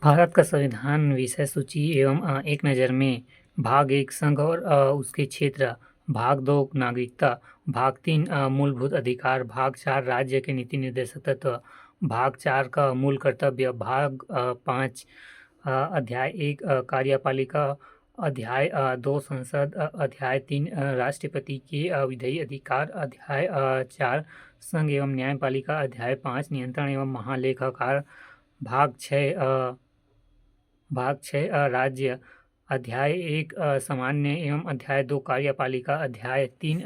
भारत का संविधान विषय सूची एवं एक नज़र में। भाग 1 संघ और उसके क्षेत्र। भाग 2 नागरिकता। भाग 3 मूलभूत अधिकार। भाग 4 राज्य के नीति निर्देशक तत्व। भाग 4 का मूल कर्तव्य। भाग 5 अध्याय 1 कार्यपालिका। अध्याय 2 संसद। अध्याय 3 राष्ट्रपति के विधायी अधिकार। अध्याय 4 संघ एवं न्यायपालिका। अध्याय 5 नियंत्रण एवं महालेखाकार। भाग 6 राज्य। अध्याय 1 सामान्य एवं अध्याय 2 कार्यपालिका। अध्याय 3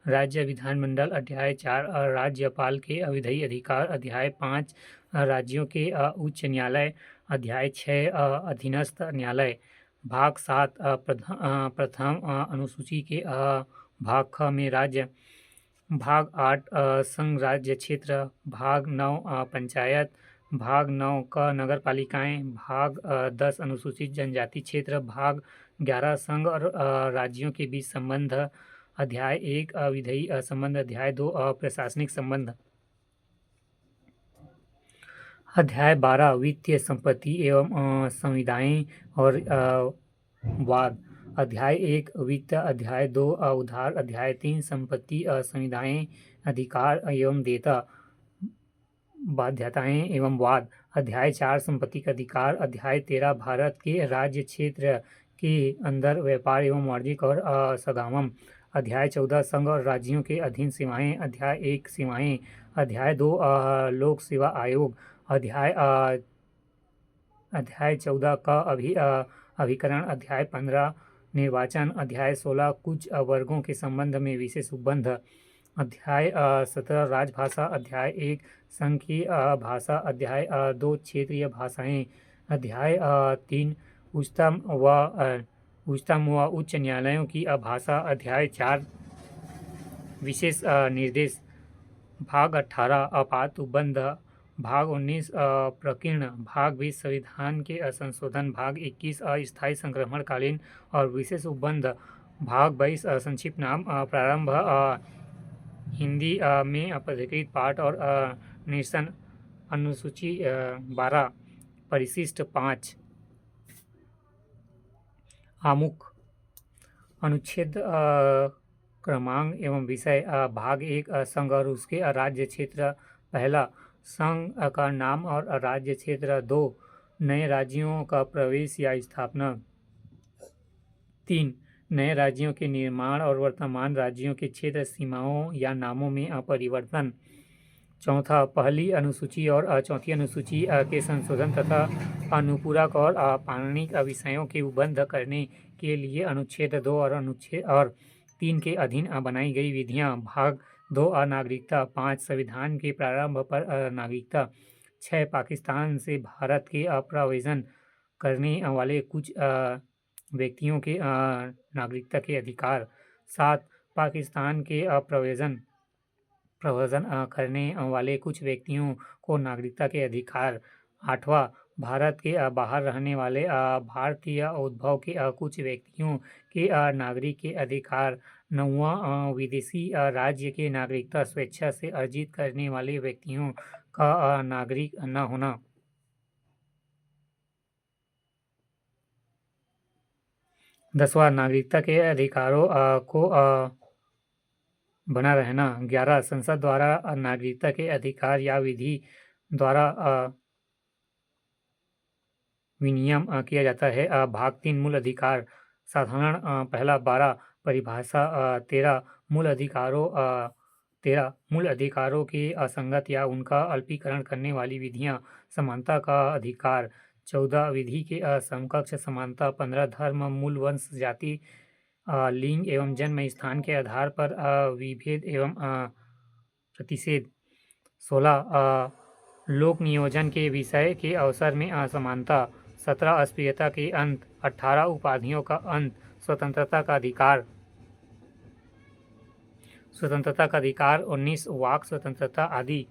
राज्य विधानमंडल। अध्याय 4 राज्यपाल के विधायी अधिकार। अध्याय 5 राज्यों के उच्च न्यायालय। अध्याय 6 अधीनस्थ न्यायालय। भाग 7 प्रथम अनुसूची के भाग ख में राज्य। भाग 8 संघ राज्य क्षेत्र। भाग 9 पंचायत। भाग 9 क नगर पालिकाएँ। भाग 10 अनुसूचित जनजाति क्षेत्र। भाग 11 संघ और राज्यों के बीच संबंध। अध्याय 1 विधायी संबंध। अध्याय 2 प्रशासनिक संबंध। अध्याय 12 वित्तीय संपत्ति एवं संविदाएँ और वाद। अध्याय 1 वित्त। अध्याय 2 उधार। अध्याय 3 संपत्ति संविदाएँ अधिकार एवं देयता बाध्यताएं एवं वाद। अध्याय 4 संपत्ति का अधिकार। अध्याय 13 भारत के राज्य क्षेत्र के अंदर व्यापार एवं वाणिज्यिक और सगामम। अध्याय 14 संघ और राज्यों के अधीन सेवाएं। अध्याय 1 सेवाएं। अध्याय 2 लोक सेवा आयोग। अध्याय 14 का अभिकरण। अध्याय 15 निर्वाचन। अध्याय 16 कुछ वर्गों के संबंध में विशेष उपबंध। अध्याय 17 राजभाषा। अध्याय 1 संघ की भाषा। अध्याय 2 क्षेत्रीय भाषाएं। अध्याय 3 उच्चतम व उच्च न्यायालयों की भाषा। अध्याय 4 विशेष निर्देश। भाग 18 आपात उपबंध। भाग 19 प्रकीर्ण। भाग 20 संविधान के संशोधन। भाग 21 अस्थायी संक्रमणकालीन और विशेष उपबंध। भाग 22 संक्षिप्त नाम प्रारंभ हिंदी में पदाधिकृत पाठ और निरसन। अनुसूची 12 परिशिष्ट 5 आमुख। अनुच्छेद क्रमांक एवं विषय। भाग 1 संघ और उसके राज्य क्षेत्र। पहला, संघ का नाम और राज्य क्षेत्र। 2 नए राज्यों का प्रवेश या स्थापना। 3 नए राज्यों के निर्माण और वर्तमान राज्यों के क्षेत्र सीमाओं या नामों में परिवर्तन। चौथा, पहली अनुसूची और चौथी अनुसूची के संशोधन तथा अनुपूरक और पाणनिक विषयों के उपबंध करने के लिए अनुच्छेद 2 और अनुच्छेद 3 के अधीन बनाई गई विधियां। भाग 2 नागरिकता। 5 संविधान के प्रारंभ पर नागरिकता। 6 पाकिस्तान से भारत के प्रव्रजन करने वाले कुछ व्यक्तियों के नागरिकता के अधिकार। 7 पाकिस्तान के प्रव्रजन करने वाले कुछ व्यक्तियों को नागरिकता के अधिकार। 8वां, भारत के बाहर रहने वाले भारतीय उद्भव के कुछ व्यक्तियों के नागरिक के अधिकार। 9वां, विदेशी राज्य के नागरिकता स्वेच्छा से अर्जित करने वाले व्यक्तियों का नागरिक न होना। 10वां, नागरिकता के अधिकारों को बना रहना। 11 संसद द्वारा नागरिकता के अधिकार या विधि द्वारा विनियम किया जाता है। भाग 3 मूल अधिकार साधारण। पहला 12 परिभाषा। 13 मूल अधिकारों के असंगत या उनका अल्पीकरण करने वाली विधियां। समानता का अधिकार। 14 विधि के समकक्ष समानता। 15 धर्म, मूल वंश, जाति, लिंग एवं जन्म स्थान के आधार पर विभेद एवं प्रतिषेध। 16 लोक नियोजन के विषय के अवसर में असमानता। 17 अस्पृश्यता के अंत। 18 उपाधियों का अंत। स्वतंत्रता का अधिकार। 19 वाक स्वतंत्रता आदि।